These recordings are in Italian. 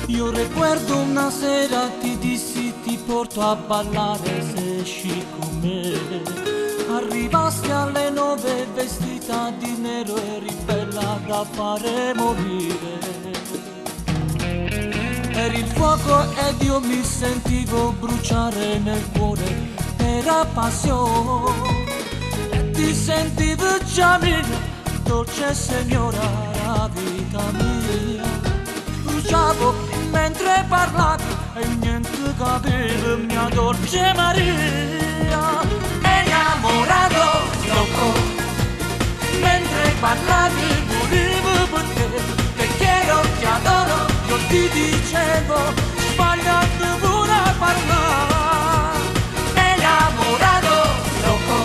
Io ricordo una sera ti dissi ti porto a ballare se esci con me. Arrivasti alle 9 vestita di nero, eri bella da fare morire. Eri il fuoco ed io mi sentivo bruciare nel cuore, era passione. E ti sentivo già mia, dolce signora, la vita mia. Bruciavo mentre parlavi e niente capivo, mia dolce Maria. Innamorato, loco, mentre parlavi morivo per te quiero, ti adoro, io ti dicevo, sbagliato pure a parlare. Innamorato, loco,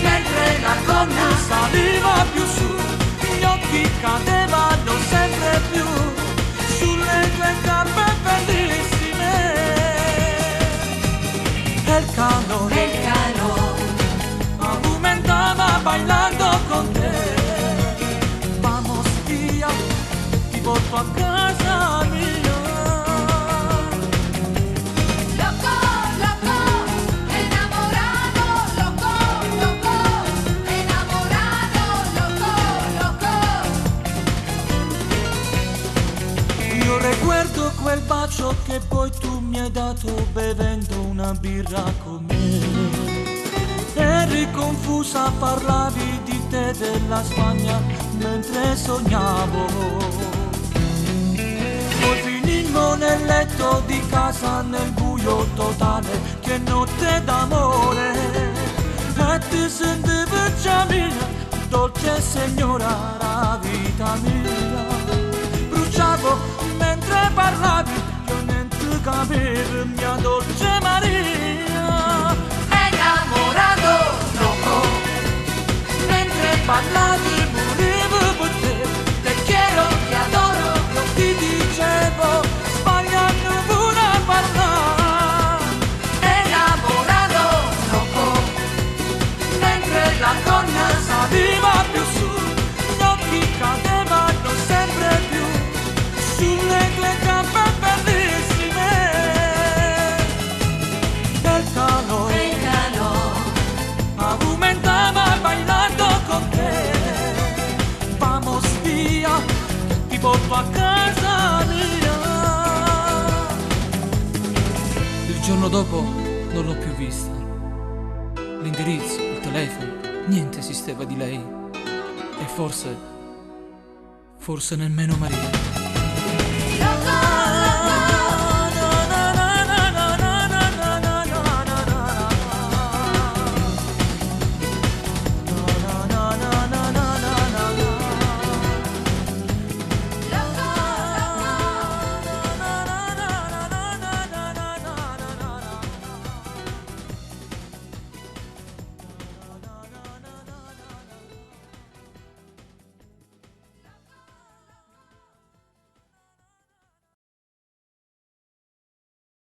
mentre la donna saliva più su, gli occhi cadevano sempre più sulle tue gambe bellissime. E il calore aumentava bailando con te. Vamos via, ti porto a casa mia. Ricordo quel bacio che poi tu mi hai dato bevendo una birra con me. Eri confusa, parlavi di te, della Spagna, mentre sognavo. Poi finimmo nel letto di casa nel buio totale, che notte d'amore. E ti sentivo già mia, dolce signora, la vita mia. Bruciavo mentre parlavi, io niente capivo, mia dolce Maria. Innamorato, loco, mentre parlavi morivo per te quiero, ti adoro, io ti dicevo, sbagliando pure a parlare. Innamorato, loco, mentre la donna saliva più su, gli occhi cadevano sempre più sulle tue gambe bellissime. Il calore aumentava bailando con te. Vamos via, ti porto a casa mia. Il giorno dopo non l'ho più vista. L'indirizzo, il telefono, niente esisteva di lei. E forse nemmeno Maria.